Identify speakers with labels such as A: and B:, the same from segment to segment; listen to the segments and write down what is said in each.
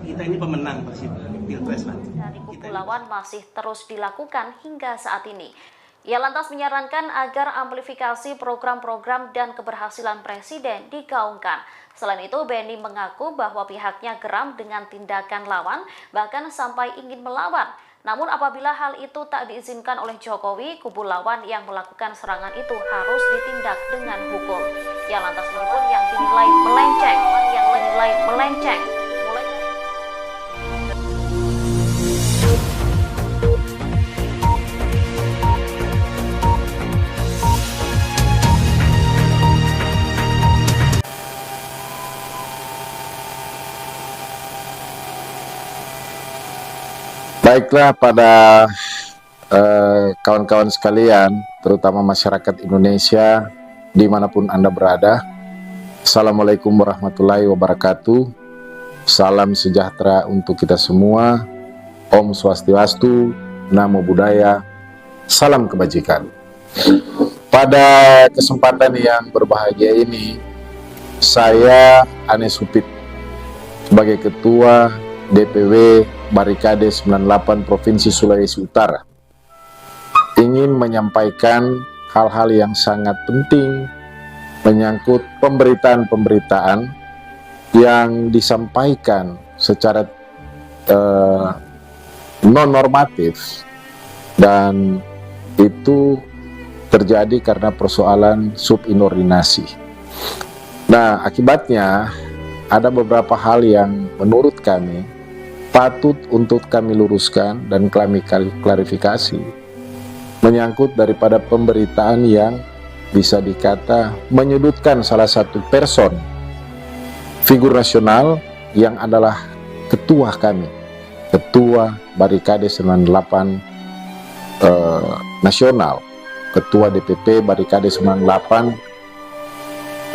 A: kita ini pemenang Pilpres, Pak.
B: Dari kubu lawan masih terus dilakukan hingga saat ini. Ia lantas menyarankan agar amplifikasi program-program dan keberhasilan Presiden digaungkan. Selain itu, Benny mengaku bahwa pihaknya geram dengan tindakan lawan, bahkan sampai ingin melawan. Namun apabila hal itu tak diizinkan oleh Jokowi, kubu lawan yang melakukan serangan itu harus ditindak dengan hukum. Ia lantas menyebut yang dinilai melenceng.
C: Baiklah, pada kawan-kawan sekalian, terutama masyarakat Indonesia dimanapun Anda berada, Assalamualaikum warahmatullahi wabarakatuh. Salam sejahtera untuk kita semua. Om Swastiastu, Namo Buddhaya, salam kebajikan. Pada kesempatan yang berbahagia ini, saya Anes Supit sebagai Ketua DPW Barikade 98 Provinsi Sulawesi Utara ingin menyampaikan hal-hal yang sangat penting menyangkut pemberitaan-pemberitaan yang disampaikan secara non-normatif, dan itu terjadi karena persoalan subordinasi. Nah, akibatnya ada beberapa hal yang menurut kami patut untuk kami luruskan dan kami klarifikasi menyangkut daripada pemberitaan yang bisa dikata menyudutkan salah satu person, figur nasional yang adalah ketua kami, ketua Barikade 98 nasional, ketua DPP Barikade 98,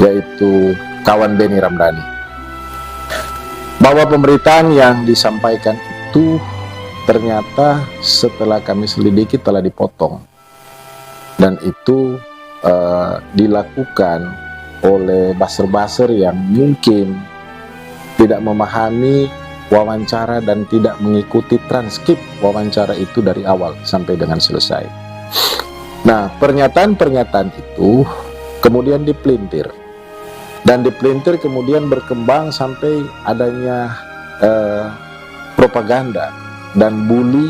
C: yaitu kawan Benny Ramdhani. Bahwa pemberitaan yang disampaikan itu ternyata setelah kami selidiki telah dipotong, dan itu dilakukan oleh buzzer-buzzer yang mungkin tidak memahami wawancara dan tidak mengikuti transkrip wawancara itu dari awal sampai dengan selesai. Nah, pernyataan-pernyataan itu kemudian dipelintir, dan dipelintir kemudian berkembang sampai adanya propaganda dan bully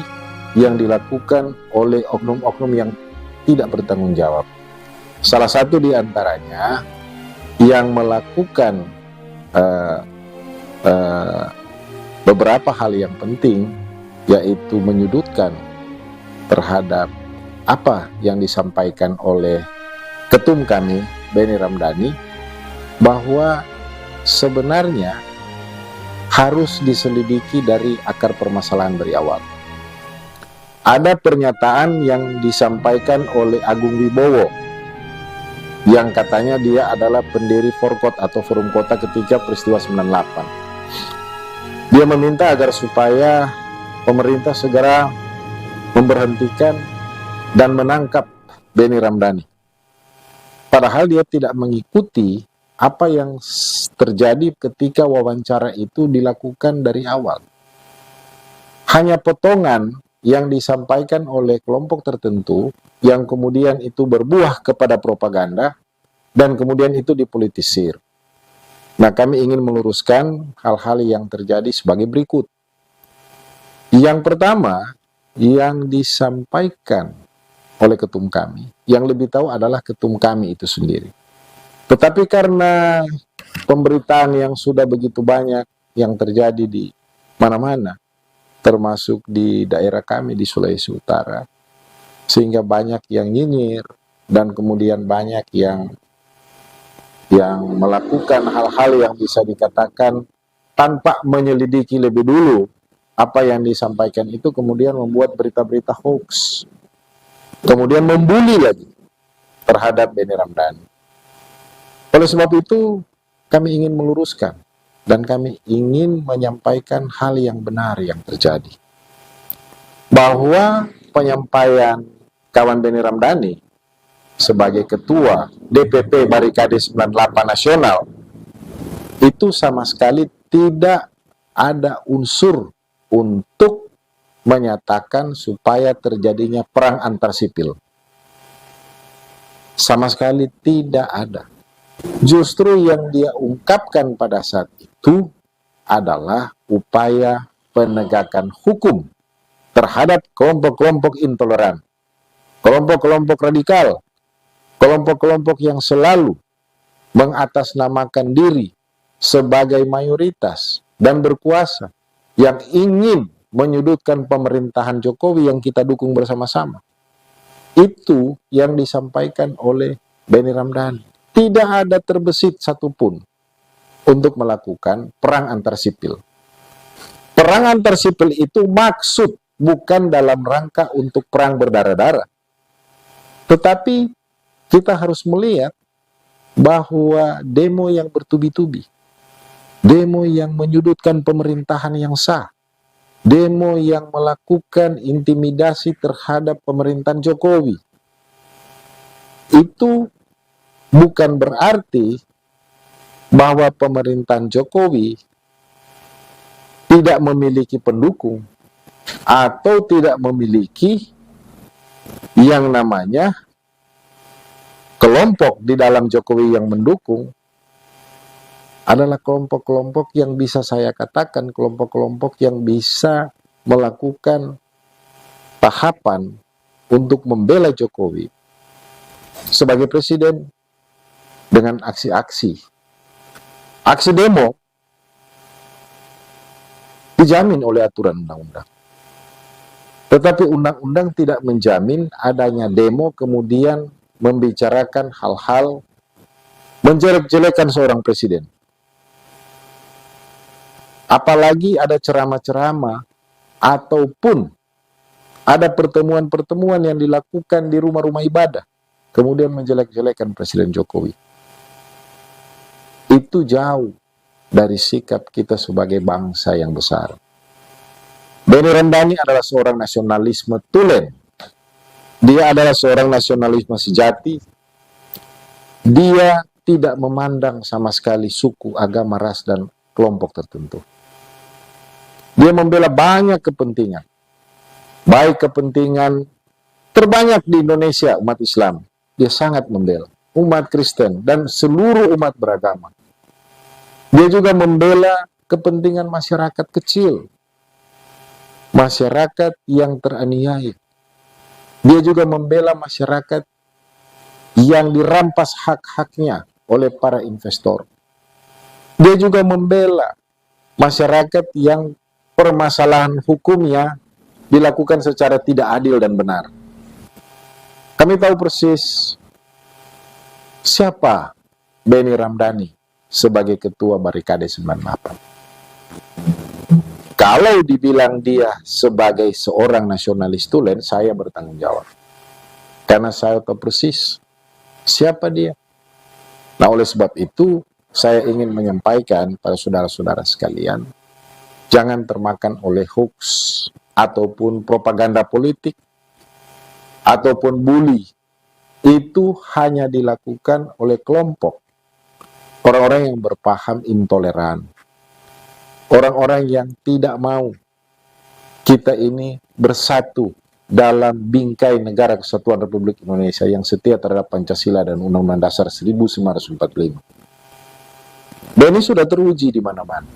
C: yang dilakukan oleh oknum-oknum yang tidak bertanggung jawab. Salah satu di antaranya yang melakukan beberapa hal yang penting, yaitu menyudutkan terhadap apa yang disampaikan oleh ketum kami Benny Ramdhani, bahwa sebenarnya harus diselidiki dari akar permasalahan dari awal. Ada pernyataan yang disampaikan oleh Agung Wibowo yang katanya dia adalah pendiri Forkot atau Forum Kota ketika peristiwa 98. Dia meminta agar supaya pemerintah segera memberhentikan dan menangkap Benny Ramdhani. Padahal dia tidak mengikuti apa yang terjadi ketika wawancara itu dilakukan dari awal. Hanya potongan yang disampaikan oleh kelompok tertentu yang kemudian itu berbuah kepada propaganda dan kemudian itu dipolitisir. Nah, kami ingin meluruskan hal-hal yang terjadi sebagai berikut. Yang pertama, yang disampaikan oleh ketum kami, yang lebih tahu adalah ketum kami itu sendiri. Tetapi karena pemberitaan yang sudah begitu banyak yang terjadi di mana-mana, termasuk di daerah kami di Sulawesi Utara, sehingga banyak yang nyinyir dan kemudian banyak yang melakukan hal-hal yang bisa dikatakan tanpa menyelidiki lebih dulu apa yang disampaikan itu, kemudian membuat berita-berita hoax, kemudian membuli lagi terhadap Benny Ramdhani. Oleh sebab itu, kami ingin meluruskan dan kami ingin menyampaikan hal yang benar yang terjadi. Bahwa penyampaian kawan Benny Ramdhani sebagai ketua DPP Barikade 98 Nasional itu sama sekali tidak ada unsur untuk menyatakan supaya terjadinya perang antar sipil. Sama sekali tidak ada. Justru yang dia ungkapkan pada saat itu adalah upaya penegakan hukum terhadap kelompok-kelompok intoleran, kelompok-kelompok radikal, kelompok-kelompok yang selalu mengatasnamakan diri sebagai mayoritas dan berkuasa, yang ingin menyudutkan pemerintahan Jokowi yang kita dukung bersama-sama. Itu yang disampaikan oleh Benny Ramdhani. Tidak ada terbesit satupun untuk melakukan perang antar sipil. Perang antar sipil itu maksud bukan dalam rangka untuk perang berdarah-darah. Tetapi kita harus melihat bahwa demo yang bertubi-tubi, demo yang menyudutkan pemerintahan yang sah, demo yang melakukan intimidasi terhadap pemerintahan Jokowi, itu bukan berarti bahwa pemerintahan Jokowi tidak memiliki pendukung atau tidak memiliki yang namanya kelompok di dalam Jokowi yang mendukung. Adalah kelompok-kelompok yang bisa saya katakan kelompok-kelompok yang bisa melakukan tahapan untuk membela Jokowi sebagai presiden dengan aksi-aksi. Aksi demo dijamin oleh aturan undang-undang. Tetapi undang-undang tidak menjamin adanya demo kemudian membicarakan hal-hal menjelek-jelekan seorang presiden. Apalagi ada ceramah-ceramah ataupun ada pertemuan-pertemuan yang dilakukan di rumah-rumah ibadah kemudian menjelek-jelekan Presiden Jokowi. Itu jauh dari sikap kita sebagai bangsa yang besar. Benny Ramdhani adalah seorang nasionalisme tulen. Dia adalah seorang nasionalisme sejati. Dia tidak memandang sama sekali suku, agama, ras, dan kelompok tertentu. Dia membela banyak kepentingan. Baik kepentingan terbanyak di Indonesia, umat Islam. Dia sangat membela umat Kristen dan seluruh umat beragama. Dia juga membela kepentingan masyarakat kecil, masyarakat yang teraniaya. Dia juga membela masyarakat yang dirampas hak-haknya oleh para investor. Dia juga membela masyarakat yang permasalahan hukumnya dilakukan secara tidak adil dan benar. Kami tahu persis siapa Benny Ramdhani sebagai ketua Barikade 98. Kalau dibilang dia sebagai seorang nasionalis tulen, saya bertanggung jawab. Karena saya tahu persis siapa dia. Nah, oleh sebab itu, saya ingin menyampaikan pada saudara-saudara sekalian, jangan termakan oleh hoax ataupun propaganda politik ataupun bully. Itu hanya dilakukan oleh kelompok orang-orang yang berpaham intoleran, orang-orang yang tidak mau kita ini bersatu dalam bingkai negara kesatuan Republik Indonesia yang setia terhadap Pancasila dan Undang-Undang Dasar 1945. Dan ini sudah teruji di mana-mana.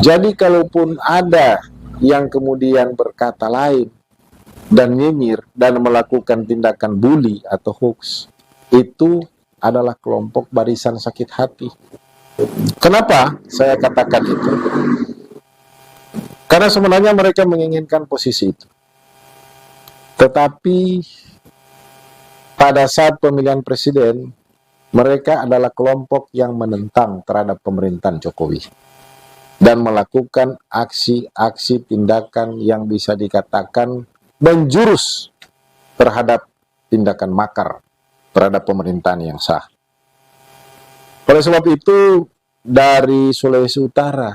C: Jadi kalaupun ada yang kemudian berkata lain dan nyinyir dan melakukan tindakan bully atau hoax, itu adalah kelompok barisan sakit hati. Kenapa saya katakan itu? Karena sebenarnya mereka menginginkan posisi itu. Tetapi pada saat pemilihan presiden, mereka adalah kelompok yang menentang terhadap pemerintahan Jokowi dan melakukan aksi-aksi tindakan yang bisa dikatakan menjurus terhadap tindakan makar terhadap pemerintahan yang sah. Oleh sebab itu, dari Sulawesi Utara,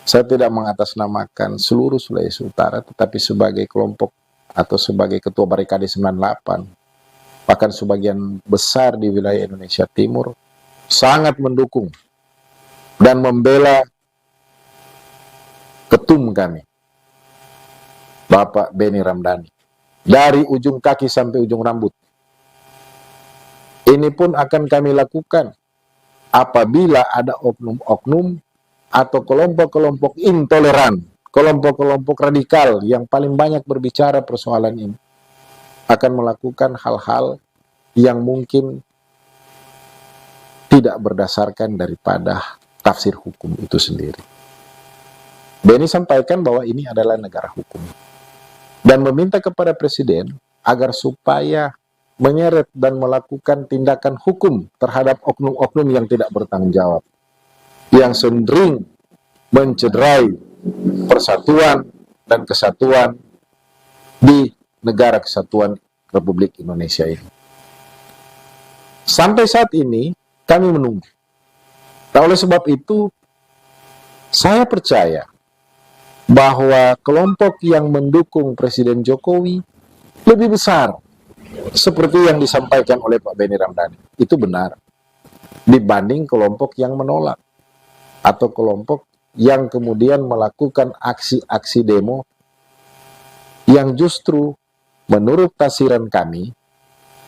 C: saya tidak mengatasnamakan seluruh Sulawesi Utara, tetapi sebagai kelompok atau sebagai ketua Barikade 98, bahkan sebagian besar di wilayah Indonesia Timur, sangat mendukung dan membela ketum kami, Bapak Benny Ramdhani, dari ujung kaki sampai ujung rambut. Ini pun akan kami lakukan apabila ada oknum-oknum atau kelompok-kelompok intoleran, kelompok-kelompok radikal yang paling banyak berbicara persoalan ini, akan melakukan hal-hal yang mungkin tidak berdasarkan daripada tafsir hukum itu sendiri. Benny sampaikan bahwa ini adalah negara hukum dan meminta kepada Presiden agar supaya menyeret dan melakukan tindakan hukum terhadap oknum-oknum yang tidak bertanggung jawab, yang cenderung mencederai persatuan dan kesatuan di negara kesatuan Republik Indonesia ini. Sampai saat ini kami menunggu. Nah, oleh sebab itu saya percaya bahwa kelompok yang mendukung Presiden Jokowi lebih besar seperti yang disampaikan oleh Pak Benny Ramdhani. Itu benar dibanding kelompok yang menolak atau kelompok yang kemudian melakukan aksi-aksi demo yang justru menurut tafsiran kami,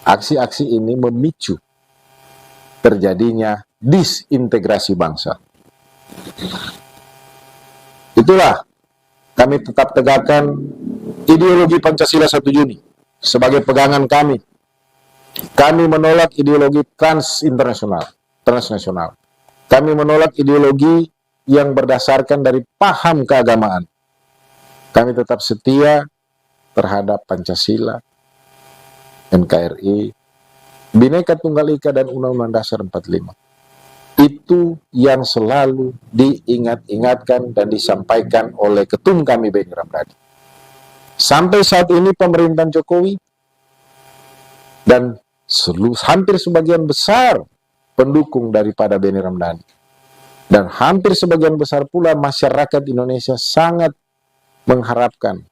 C: aksi-aksi ini memicu terjadinya disintegrasi bangsa. Itulah kami tetap tegakkan ideologi Pancasila 1 Juni sebagai pegangan kami. Kami menolak ideologi transnasional. Kami menolak ideologi yang berdasarkan dari paham keagamaan. Kami tetap setia terhadap Pancasila, NKRI, Bhinneka Tunggal Ika, dan Undang-Undang Dasar 45. Itu yang selalu diingat-ingatkan dan disampaikan oleh ketum kami, Benny Ramdhani. Sampai saat ini pemerintahan Jokowi dan hampir sebagian besar pendukung daripada Benny Ramdhani dan hampir sebagian besar pula masyarakat Indonesia sangat mengharapkan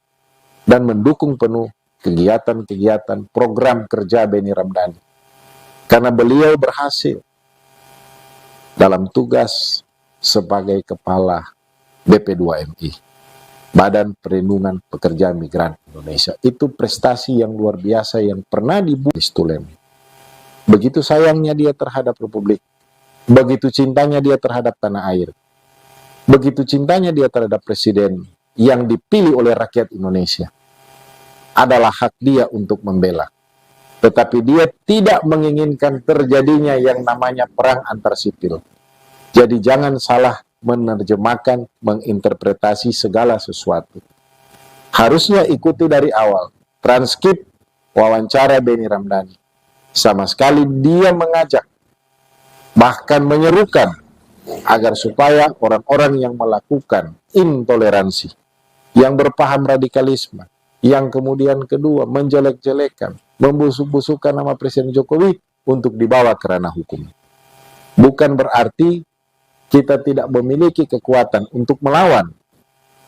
C: dan mendukung penuh kegiatan-kegiatan program kerja Benny Ramdhani, karena beliau berhasil dalam tugas sebagai kepala BP2MI, Badan Perlindungan Pekerja Migran Indonesia. Itu prestasi yang luar biasa yang pernah dibuat Stulem. Begitu sayangnya dia terhadap Republik, begitu cintanya dia terhadap tanah air, begitu cintanya dia terhadap Presiden yang dipilih oleh rakyat Indonesia. Adalah hak dia untuk membela. Tetapi dia tidak menginginkan terjadinya yang namanya perang antar sipil. Jadi jangan salah menerjemahkan, menginterpretasi segala sesuatu. Harusnya ikuti dari awal. Transkrip wawancara Benny Ramdhani. Sama sekali dia mengajak, bahkan menyerukan, agar supaya orang-orang yang melakukan intoleransi, yang berpaham radikalisme, yang kemudian kedua menjelek-jelekan, membusuk-busukkan nama Presiden Jokowi untuk dibawa ke ranah hukum. Bukan berarti kita tidak memiliki kekuatan untuk melawan.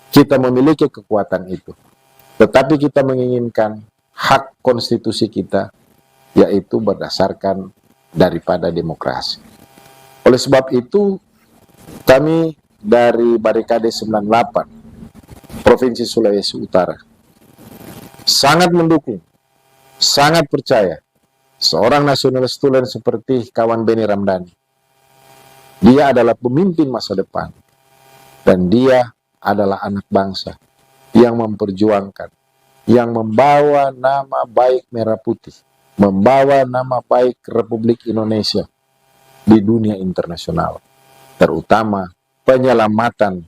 C: Kita memiliki kekuatan itu. Tetapi kita menginginkan hak konstitusi kita, yaitu berdasarkan daripada demokrasi. Oleh sebab itu, kami dari Barikade 98, Provinsi Sulawesi Utara, sangat mendukung, sangat percaya seorang nasionalis tulen seperti kawan Benny Ramdhani. Dia adalah pemimpin masa depan, dan dia adalah anak bangsa yang memperjuangkan, yang membawa nama baik merah putih, membawa nama baik Republik Indonesia di dunia internasional, terutama penyelamatan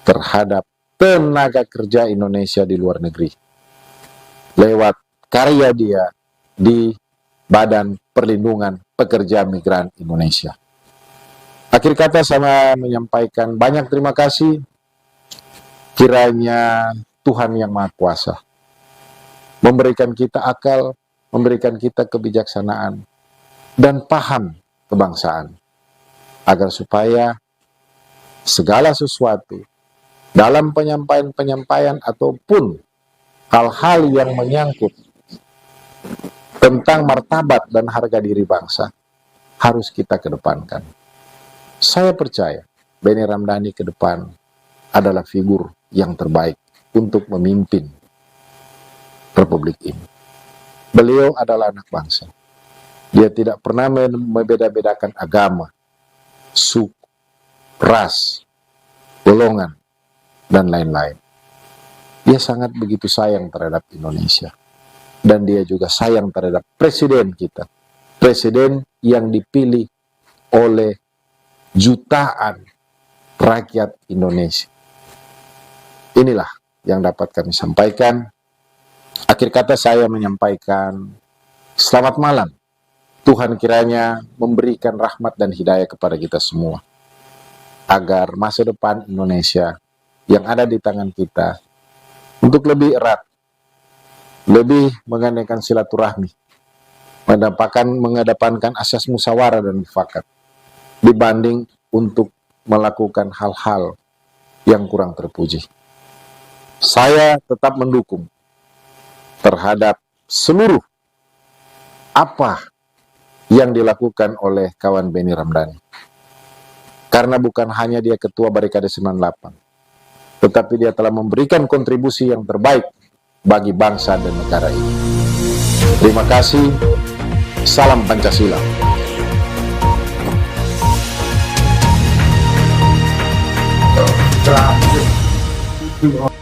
C: terhadap tenaga kerja Indonesia di luar negeri lewat karya dia di Badan Perlindungan Pekerja Migran Indonesia. Akhir kata saya menyampaikan banyak terima kasih. Kiranya Tuhan Yang Maha Kuasa memberikan kita akal, memberikan kita kebijaksanaan dan paham kebangsaan, agar supaya segala sesuatu dalam penyampaian-penyampaian ataupun hal-hal yang menyangkut tentang martabat dan harga diri bangsa harus kita kedepankan. Saya percaya Benny Ramdhani ke depan adalah figur yang terbaik untuk memimpin Republik ini. Beliau adalah anak bangsa. Dia tidak pernah membeda-bedakan agama, suku, ras, golongan, dan lain-lain. Dia sangat begitu sayang terhadap Indonesia. Dan dia juga sayang terhadap presiden kita. Presiden yang dipilih oleh jutaan rakyat Indonesia. Inilah yang dapat kami sampaikan. Akhir kata saya menyampaikan selamat malam. Tuhan kiranya memberikan rahmat dan hidayah kepada kita semua. Agar masa depan Indonesia yang ada di tangan kita untuk lebih erat, lebih mengandalkan silaturahmi, mengedepankan asas musyawarah dan mufakat, dibanding untuk melakukan hal-hal yang kurang terpuji. Saya tetap mendukung terhadap seluruh apa yang dilakukan oleh kawan Benny Ramdhani. Karena bukan hanya dia ketua Barikade 98, tetapi dia telah memberikan kontribusi yang terbaik bagi bangsa dan negara ini. Terima kasih. Salam Pancasila.
D: Terakhir.